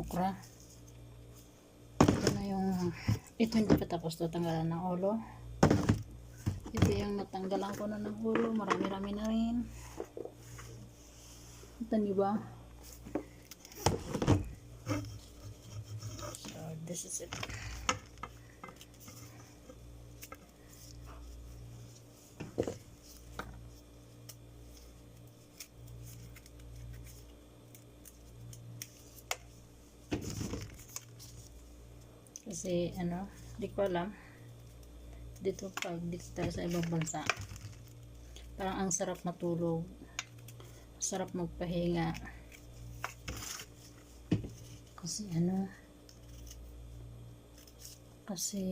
okra. Ito na yung, ito hindi pa tapos to, tanggalan ng ulo. Ito yung natanggalan ko na ng ulo, marami-rami na rin. Ito niyo ba? So this is it. Kasi ano, di ko alam dito pag dito tayo sa ibang bansa, parang ang sarap matulog, sarap magpahinga kasi ano, kasi